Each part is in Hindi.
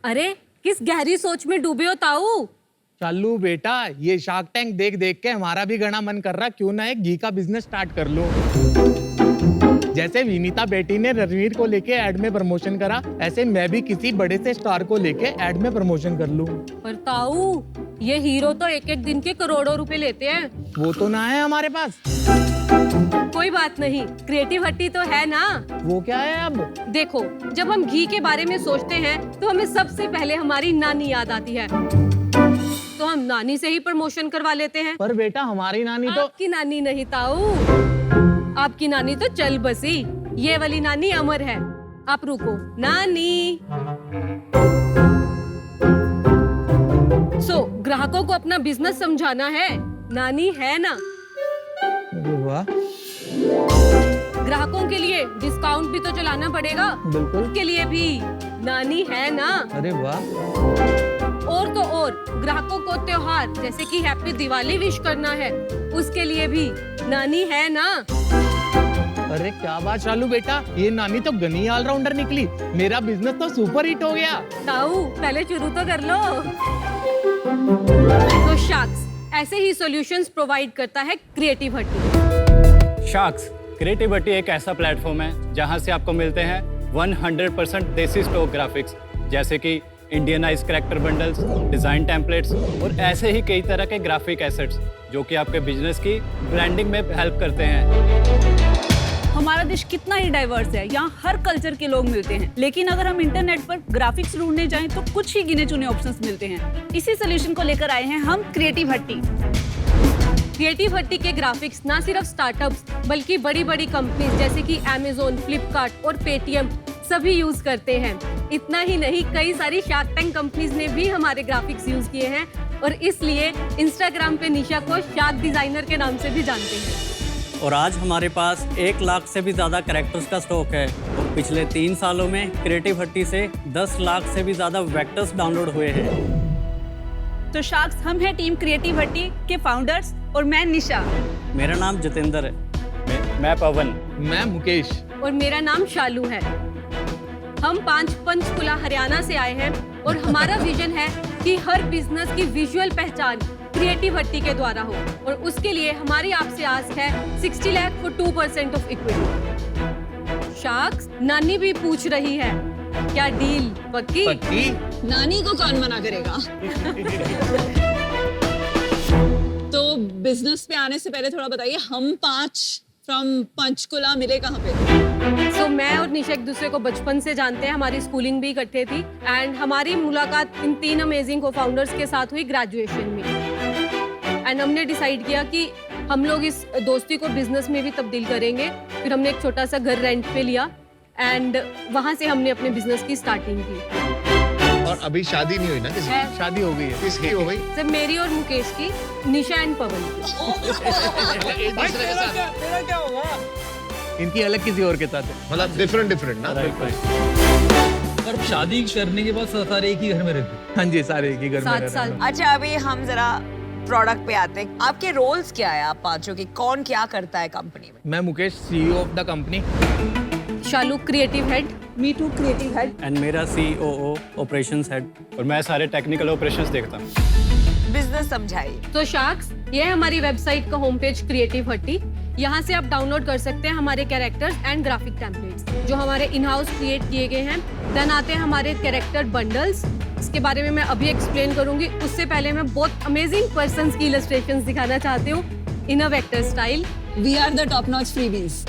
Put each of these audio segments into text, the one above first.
अरे किस गहरी सोच में डूबे हो ताऊ? चालू बेटा, ये शार्क टैंक देख देख के हमारा भी घना मन कर रहा, क्यों ना एक घी का बिजनेस स्टार्ट कर लो। जैसे विनीता बेटी ने रणवीर को लेके एड में प्रमोशन करा, ऐसे मैं भी किसी बड़े से स्टार को लेके एड में प्रमोशन कर लूं। पर ताऊ, ये हीरो तो एक एक दिन के करोड़ों रुपए लेते हैं। वो तो ना है हमारे पास। कोई बात नहीं, क्रिएटिव हट्टी तो है ना। वो क्या है अब? देखो, जब हम घी के बारे में सोचते हैं तो हमें सबसे पहले हमारी नानी याद आती है, तो हम नानी से ही प्रमोशन करवा लेते हैं। पर बेटा हमारी नानी तो आपकी नानी नहीं ताऊ, आपकी नानी तो चल बसी, ये वाली नानी अमर है। आप रुको, नानी। ग्राहकों को अपना बिजनेस समझाना है, नानी है ना। वाह, ग्राहकों के लिए डिस्काउंट भी तो चलाना पड़ेगा, बिल्कुल। उसके लिए भी नानी है ना। अरे वाह। और तो और ग्राहकों को त्योहार जैसे कि हैप्पी दिवाली विश करना है, उसके लिए भी नानी है ना। अरे क्या बात चालू बेटा, ये नानी तो गनी ऑलराउंडर निकली। मेरा बिजनेस तो सुपर हिट हो गया। ताऊ, पहले शुरू तो कर लो। तो शार्क्स ऐसे ही सॉल्यूशंस प्रोवाइड करता है क्रिएटिव हट्टी। शार्क्स क्रिएटिव हट्टी एक ऐसा प्लेटफॉर्म है जहां से आपको मिलते हैं 100% देसी स्टॉक ग्राफिक्स, जैसे कि Indianise character bundles, design templates और ऐसे ही कई तरह के ग्राफिक एसेट्स जो कि आपके बिजनेस की ब्रांडिंग में हेल्प करते हैं। हमारा देश कितना ही डाइवर्स है, यहाँ हर कल्चर के लोग मिलते हैं, लेकिन अगर हम इंटरनेट पर ग्राफिक्स ढूंढने जाएं तो कुछ ही गिने चुने ऑप्शंस मिलते हैं। इसी सोल्यूशन को लेकर आए हैं हम क्रिएटिव हट्टी। क्रिएटिव हट्टी के ग्राफिक्स ना सिर्फ स्टार्टअप्स बल्कि बड़ी बड़ी कंपनीज जैसे कि अमेज़न, फ्लिपकार्ट और पेटीएम सभी यूज करते हैं। इतना ही नहीं, कई सारी शार्क टैंक कंपनीज ने भी हमारे ग्राफिक्स यूज किए हैं और इसलिए इंस्टाग्राम पे निशा को शार्क डिजाइनर के नाम से भी जानते हैं। और आज हमारे पास 1 लाख से भी ज़्यादा कैरेक्टर्स का स्टॉक है। पिछले 3 सालों में क्रिएटिव हट्टी से 10 लाख से भी ज़्यादा वेक्टर्स डाउनलोड हुए हैं। तो शार्क्स हम हैं टीम क्रिएटिव हट्टी के फाउंडर्स और मैं निशा। मेरा नाम जितेंद्र है। मैं पवन। मैं मुकेश। और मेरा नाम शालू है। हम 5 पंचकुला हरियाणा से आए हैं और हमारा विजन है कि हर बिजनेस की विजुअल पहचान क्रिएटिव हट्टी के द्वारा हो, और उसके लिए हमारी आपसे आस है 60 lakh for 2% of equity. Sharks, नानी भी पूछ रही है, क्या डील पक्की? पक्की। नानी को कौन मना करेगा। तो बिजनेस पे आने से पहले थोड़ा बताइए, हम 5 फ्रॉम पंचकुला मिले कहाँ पे? मैं और निशा एक दूसरे को बचपन से जानते हैं, हमारी स्कूलिंग भी इकट्ठे थी एंड हमारी मुलाकात इन 3 अमेजिंग को फाउंडर्स के साथ हुई ग्रेजुएशन में। एंड हमने डिसाइड किया कि हम लोग इस दोस्ती को बिजनेस में भी तब्दील करेंगे। फिर हमने एक छोटा सा घर रेंट पे लिया एंड वहां से हमने अपने बिजनेस की स्टार्टिंग की। और अभी शादी नहीं हुई ना किसी की? शादी हो गई है। किसकी हो गई? सिर्फ मेरी और मुकेश की, निशा एंड पवन की। एक दूसरे के साथ तेरा क्या होगा? इनकी अलग किसी और के साथ है। मतलब डिफरेंट ना। और शादी करने के बाद सारे एक ही घर में रहते? हाँ जी, सारे एक ही घर में 7 रह साल। रहे हैं। अच्छा, अभी हम जरा प्रोडक्ट पे आते हैं। आपके रोल्स क्या है, आप पांचों की कौन क्या करता है कंपनी में? मैं Mukesh, CEO of the company. Shalu creative head. Me too creative head. And मेरा COO ऑपरेशंस हेड। और मैं सारे टेक्निकल ऑपरेशंस देखता हूँ। बिजनेस समझाइए। तो शार्क्स, ये है हमारी वेबसाइट का होम पेज क्रिएटिव हट्टी। यहाँ से आप डाउनलोड कर सकते हैं हमारे कैरेक्टर्स एंड ग्राफिक टेम्पलेट्स जो हमारे इन हाउस क्रिएट किए गए हैं। देन आते हैं हमारे कैरेक्टर बंडल्स, इसके बारे में मैं अभी एक्सप्लेन करूंगी। उससे पहले मैं बहुत अमेजिंग पर्सन्स की इलस्ट्रेशंस दिखाना चाहती हूँ in a vector style. We are the top notch freebies.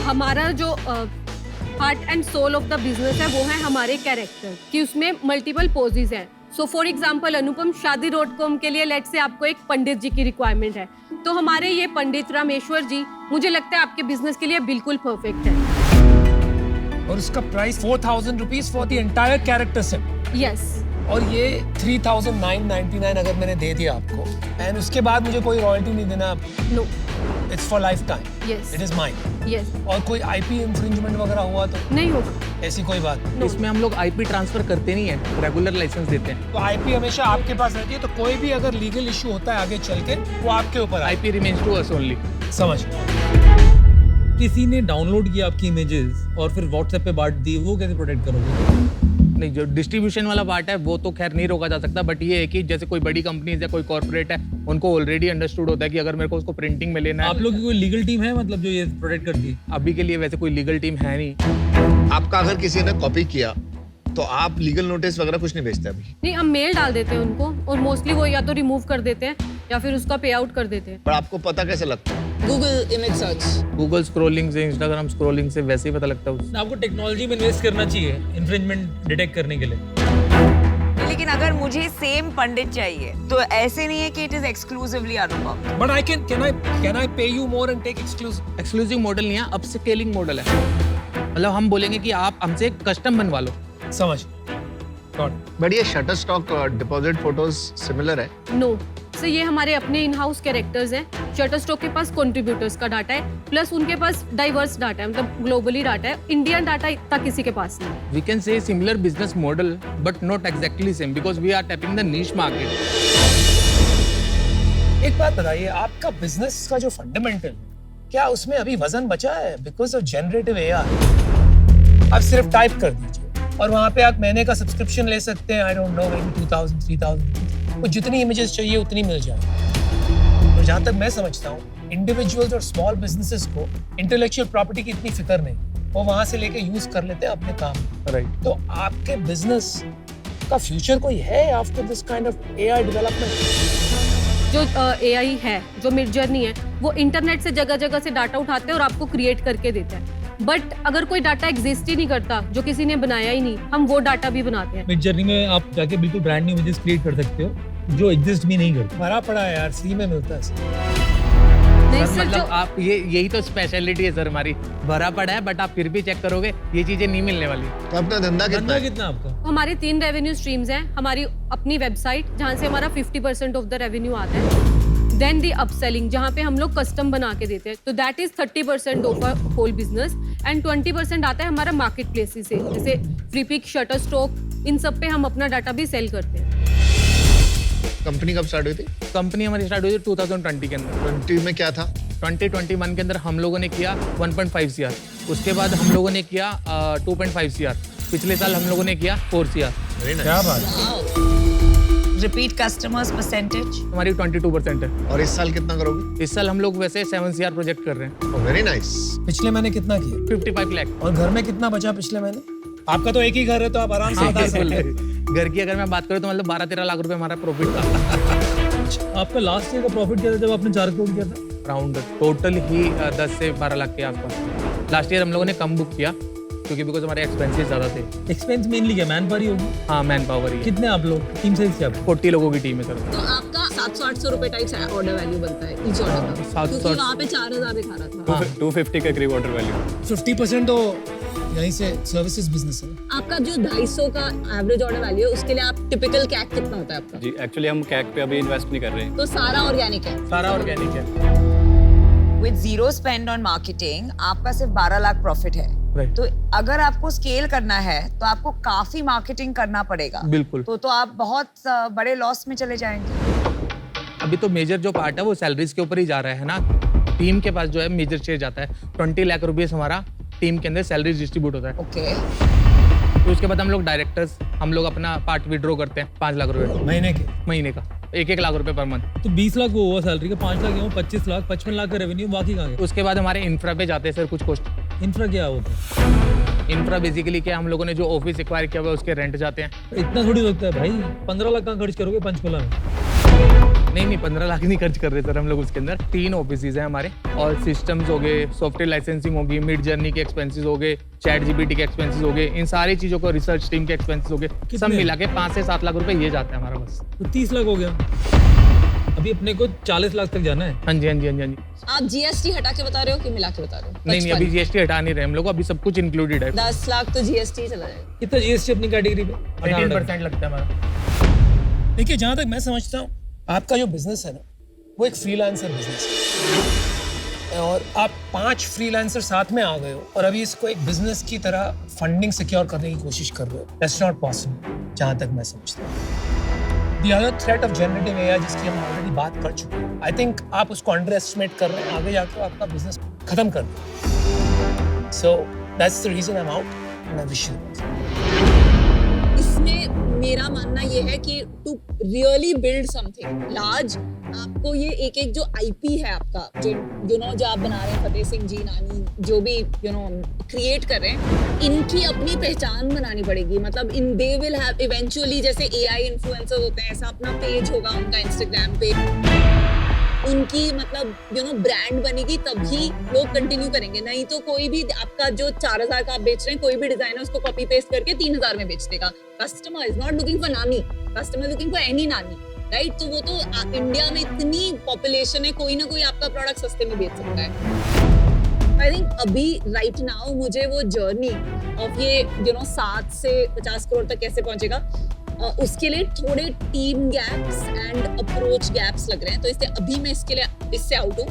हमारा जो heart and soul of the business है वो है हमारे कैरेक्टर कि उसमें मल्टीपल पोजेस हैं। सो फॉर एग्जाम्पल, अनुपम शादी.com के लिए लेट से आपको एक पंडित जी की रिक्वायरमेंट है, तो हमारे ये पंडित रामेश्वर जी मुझे लगता है आपके बिजनेस के लिए बिल्कुल परफेक्ट है। और उसका price 4000 rupees for the entire character set. Yes. और ये 3999 अगर मैंने दे दिया आपको, एंड उसके बाद मुझे कोई रॉयल्टी नहीं देना। No, it's for lifetime. Yes, it is mine. Yes. और कोई IP इंफ्रिंजमेंट वगैरह हुआ तो नहीं होगा। ऐसी कोई बात नहीं। इसमें हम लोग IP ट्रांसफर करते नहीं है, रेगुलर लाइसेंस देते हैं। तो IP हमेशा आपके पास रहती है, तो कोई भी अगर लीगल इशू होता है आगे चल के, वो आपके ऊपर IP remains to us only। समझ। किसी ने डाउनलोड किया आपकी इमेजेस और फिर व्हाट्सएप पे बांट दी, वो कैसे प्रोटेक्ट करोगे? नहीं, जो डिस्ट्रीब्यूशन वाला पार्ट है वो तो खैर नहीं रोका जा सकता, बट ये है कि जैसे कोई बड़ी कंपनी या कोई कॉर्पोरेट है, उनको ऑलरेडी अंडरस्टूड होता है कि अगर मेरे को उसको प्रिंटिंग में लेना है। आप लोग की कोई लीगल टीम है मतलब जो ये प्रोटेक्ट करती है? अभी के लिए वैसे कोई लीगल टीम है नहीं। आपका अगर किसी ने कॉपी किया तो आप लीगल नोटिस वगैरह कुछ नहीं भेजते अभी? नहीं, हम मेल डाल देते हैं उनको और मोस्टली वो या तो रिमूव कर देते हैं या फिर उसका पे आउट कर देते हैं। पर आपको पता कैसे लगता है? Google image search. Google scrolling से, इंस्टाग्राम स्क्रॉलिंग से वैसे ही पता लगता है उससे। आपको टेक्नोलॉजी में इन्वेस्ट करना चाहिए इन्फ्रिंजमेंट डिटेक्ट करने के लिए। लेकिन अगर मुझे सेम पंडित चाहिए तो ऐसे नहीं है कि it is exclusively Anupam. But I can I pay you more and take exclusive? Exclusive model नहीं है, अपस्केलिंग मॉडल है। मतलब हम बोलेंगे कि आप हमसे कस्टम बनवा लो। समझ गॉट। बट ये shutter stock deposit photos similar है? नो, तो ये हमारे अपने इन हाउस कैरेक्टर्स हैं। शटरस्टॉक के पास कंट्रीब्यूटर्स का डाटा है, प्लस उनके पास डाइवर्स डाटा है, मतलब ग्लोबली डाटा है। इंडियन डाटा इतना किसी के पास नहीं। We can say similar business model, but not exactly same because we are tapping the niche market. एक बात बताइए, आपका बिजनेस का जो फंडामेंटल, क्या उसमें अभी वजन बचा है? बिकॉज ऑफ जनरेटिव एआई आप सिर्फ टाइप कर दीजिए और वहाँ पे आप महीने का सब्सक्रिप्शन ले सकते हैं। I don't know, may be 2000 3000 वो जितनी इमेजेस चाहिए उतनी मिल जाए। तो जहाँ तक मैं समझता हूँ, इंडिविजुअल्स और स्मॉल बिजनेसेस को इंटेलेक्चुअल प्रॉपर्टी की इतनी फिक्र नहीं, वो वहाँ से लेके यूज कर लेते हैं अपने काम में। Right. तो आपके बिजनेस का फ्यूचर कोई है after this kind of AI development? जो एआई है, जो मिड जर्नी है, वो इंटरनेट से जगह जगह से डाटा उठाते हैं और आपको क्रिएट करके देते हैं। बट अगर कोई डाटा एग्जिस्ट ही नहीं करता, जो किसी ने बनाया ही नहीं, हम वो डाटा भी बनाते हैं। मिड जर्नी में आप जाके बिल्कुल ब्रांड न्यू इमेजेस क्रिएट कर सकते हो जो एग्जिस्ट भी नहीं करते। भरा पड़ा है यार, फ्री में मिलता है। नहीं सर, सर, मतलब जो आप यही तो स्पेशलिटी है सर हमारी। भरा पड़ा है, बट आप फिर भी चेक करोगे ये चीजें नहीं मिलने वाली। तो अपना धंधा कितना धंधा है? कितना आपका? हमारी 3 रेवेन्यू स्ट्रीम्स हैं। हमारी अपनी वेबसाइट, जहाँ से हमारा 50% ऑफ द रेवेन्यू आता है। देन दी अपसेलिंग, जहाँ पे हम लोग कस्टम बना के देते हैं, तो that is 30% of a whole business. And 20% आता है हमारा मार्केट प्लेसेस से, जैसे फ्री पिक, शटर स्टॉक, इन सब पे हम अपना डाटा भी सेल करते हैं। कंपनी कब स्टार्ट हुई थी? कंपनी हमारी स्टार्ट हुई थी 2020 के अंदर। 20 में क्या था? 2021 के अंदर हम लोगों ने किया 1.5 CR, उसके बाद हम लोगों ने किया 2.5 CR, पिछले साल हम लोगों ने किया 4 CR। क्या बात है। रिपीट कस्टमर्स परसेंटेज हमारी 22% है। और इस साल कितना करोगे? इस साल हम लोग वैसे 7 CR प्रोजेक्ट कर रहे हैं। Very nice. पिछले महीने कितना किया? 55 लाख। और घर में कितना बचा पिछले महीने? आपका तो एक ही घर है, तो आप आराम से बता सकते हैं। घर की अगर मैं बात करूँ तो मतलब 12-13 लाख रुपए हमारा प्रॉफिट था। आपका लास्ट ईयर का प्रॉफिट क्या था जब आपने 4 करोड़ किया था? राउंड टोटल ही 10 से 12 लाख के आसपास। लास्ट ईयर हम लोगों ने कम बुक किया क्योंकि बिकॉज हमारे एक्सपेंसेस ज़्यादा थे। एक्सपेंस मेनली क्या, मैन पावर ही होगी? हाँ, मैन पावर ही। कितने आप लोग, टीम साइज क्या? 40 लोगों की टीम है सर। तो आपका 700-800 रुपए टाइप ऑर्डर वैल्यू बनता है ईच ऑर्डर का, 700 क्योंकि वहाँ पे 4000 दिखा रहा था। 250 के करीब ऑर्डर वैल्यू। 50% तो यहीं से सर्विसेज बिजनेस है। आपका जो 250 का एवरेज ऑर्डर वैल्यू है, उसके लिए आप टिपिकल कैक कितना होता है आपका? जी, एक्चुअली हम कैक पे अभी इन्वेस्ट नहीं कर रहे हैं। तो सारा ऑर्गेनिक है। सारा ऑर्गेनिक है। With zero spend on marketing आपका सिर्फ 12 लाख प्रॉफिट है। Right. तो अगर आपको स्केल करना है तो आपको काफी मार्केटिंग करना पड़ेगा। बिल्कुल। तो आप बहुत बड़े लॉस में चले जाएंगे। अभी तो मेजर जो पार्ट है वो सैलरीज के ऊपर ही जा रहा है ना। टीम के पास जो है मेजर शेयर जाता है। 20 लाख रुपये हमारा टीम के अंदर सैलरी डिस्ट्रीब्यूट होता है। ओके। तो उसके बाद हम लोग डायरेक्टर्स, हम लोग अपना पार्ट विड्रॉ करते हैं 5 लाख रुपए महीने का, 1-1 लाख रुपए पर मंथ। तो 20 लाख वो हुआ सैलरी का, 5 लाख 25 लाख, 55 लाख का रेवेन्यू, बाकी कहाँ गए? उसके बाद हमारे इंफ्रा पे जाते हैं सर कुछ कॉस्ट। इंफ्रा क्या होता है? इंफ्रा बेसिकली क्या, हम लोगों ने जो ऑफिस एक्वायर किया हुआ है उसके रेंट जाते हैं। इतना थोड़ी होता है भाई, 15 लाख कहाँ खर्च करोगे पंचकुला में? नहीं 15 लाख नहीं खर्च कर रहे सर हम लोग उसके अंदर। 3 ऑफिसेज हैं हमारे और सिस्टम्स हो गए, सॉफ्टवेयर लाइसेंसिंग होगी, मिड जर्नी के एक्सपेंसेस हो गए, चैट जीपीटी के एक्सपेंसेस हो गए, इन सारी चीजों को, रिसर्च टीम के एक्सपेंसेस हो गए, सब मिला के 5 से 7 लाख रुपए ये जाते हैं हमारा बस। तो 30 लाख हो गया। अभी अपने को 40 लाख तक जाना है। हाँ जी हाँ जी हाँ जी हाँ जी। आप जीएसटी हटा के बता रहे हो कि मिला के बता रहे हो? नहीं अभी जीएसटी हटा नहीं रहे हम लोग, अभी सब कुछ इंक्लूडेड है। 10 लाख तो जीएसटी चला जाएगा। कितना जीएसटी अपनी कैटेगरी पे? 18% लगता है हमारा। देखिए, जहाँ तक मैं समझता हूँ, आपका जो बिजनेस है ना, वो एक फ्रीलांसर बिजनेस है और आप 5 फ्रीलांसर साथ में आ गए हो और अभी इसको एक बिजनेस की तरह फंडिंग सिक्योर करने की कोशिश कर रहे हो। दैट्स नॉट पॉसिबल, जहाँ तक मैं समझता हूँ। The other threat of generative AI, जिसकी हम ऑलरेडी बात कर चुके हैं, आई थिंक आप उसको अंडर एस्टिमेट कर रहे हैं, आगे जाकर आपका बिजनेस खत्म कर दें। So that's the reason I'm out, and I wish you the best. इसमें मेरा मानना ये है कि to really build something large, आपको ये एक एक जो आईपी है आपका, जो जो आप बना रहे हैं, फतेह सिंह जी, नानी, जो भी क्रिएट कर रहे हैं, इनकी अपनी पहचान बनानी पड़ेगी। मतलब इन दे विल हैव इवेंचुअली, जैसे एआई इन्फ्लुएंसर होते हैं, ऐसा अपना पेज होगा उनका इंस्टाग्राम पे, उनकी मतलब ब्रांड बनेगी, तभी लोग कंटिन्यू करेंगे। नहीं तो कोई भी आपका जो 4000 का आप बेच रहे हैं, कोई भी डिजाइनर उसको कॉपी पेस्ट करके 3000 में बेच देगा। Customer is not looking for नानी, कस्टमर लुकिंग फॉर एनी नानी, राइट? तो वो तो इंडिया में इतनी पॉपुलेशन है, कोई ना कोई आपका प्रोडक्ट सस्ते में बेच सकता है। आई थिंक अभी राइट नाउ मुझे वो जर्नी ऑफ ये 7 से 50 करोड़ तक कैसे पहुंचेगा, उसके लिए थोड़े team gaps and approach gaps लग रहे हैं। तो इससे अभी मैं इससे आउट हूँ।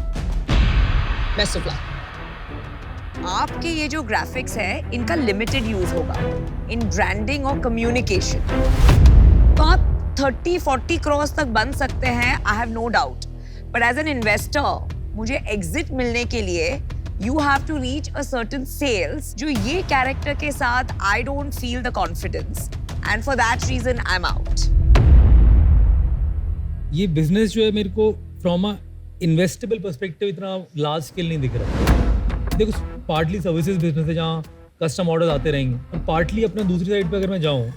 Best of luck. आपके ये जो ग्राफिक्स है, इनका लिमिटेड यूज होगा इन ब्रांडिंग और कम्युनिकेशन। तो आप 30-40 करोड़ तक बन सकते हैं, I have no doubt. But as an investor, मुझे एग्जिट मिलने के लिए you have to reach a certain sales, जो ये कैरेक्टर के साथ I don't feel the confidence, and for that reason I am out. ये बिजनेस जो है मेरे को फ्रॉम अ इन्वेस्टेबल पर्सपेक्टिव इतना लार्ज स्केल नहीं दिख रहा। देखो, पार्टली सर्विसेज बिजनेस है जहाँ कस्टम ऑर्डर्स आते रहेंगे, और पार्टली अपना दूसरी साइड पे अगर मैं जाऊँ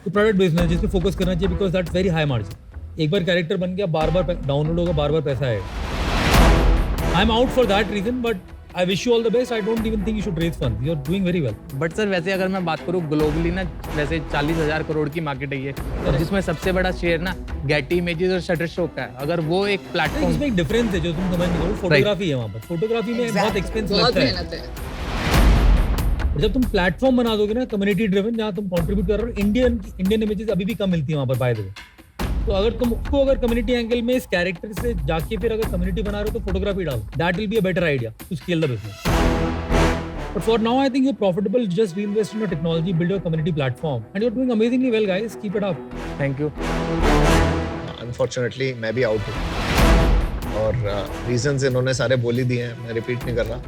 तो प्रोडक्ट बिजनेस, जिस पे फोकस करना चाहिए, because that's very high margin. एक बार कैरेक्टर बन गया, बार बार डाउनलोड होगा, बार बार पैसा आएगा। I am out for that reason, but I wish you all the best. I don't even think you should raise funds. You're doing very well. But sir वैसे अगर मैं बात करूँ ग्लोबली ना, वैसे 40,000 करोड़ की मार्केट है ये, और जिसमें सबसे बड़ा शेयर ना गेटी इमेजेस और शटरस्टॉक का है। अगर वो एक प्लेटफॉर्म, इसमें एक डिफरेंस है जो तुम समझ नहीं करो, फोटोग्राफी है वहाँ पर। फोटोग्राफी में बहुत एक्सपेंस बहुत लगता मेहनत है। है। जब तुम प्लेटफॉर्म बना दोगे ना, कम्युनिटी ड्रिवन, जहाँ तुम कंट्रीब्यूट कर रहे हो, इंडियन इमेजेस अभी भी कम मिलती है वहाँ पर, बाय द वे। तो अगर तुम उसको अगर कम्युनिटी एंगल में इस कैरेक्टर से जाके फिर अगर कम्युनिटी बना रहे हो तो फोटोग्राफी डालो, that will be a better idea to scale the business. But for now, I think you're profitable. Just reinvest in your technology, build your community platform, and you're doing amazingly well, guys. Keep it up. Thank you. Unfortunately मैं भी आउट हूँ, और रीजंस इन्होंने सारे बोल ही दिए हैं, मैं रिपीट नहीं कर रहा।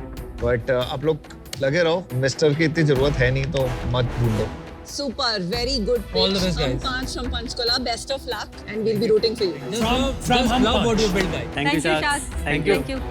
बट आप लोग लगे रहो, इन्वेस्टर की इतनी जरूरत है नहीं, तो मत ढूंढो। Super, very good pitch. All the best, guys. हम 5 from Panchkula, best of luck, and we'll be rooting for you. Just love what you build, guys. Thank you, Shaz. Thank you. Thank you.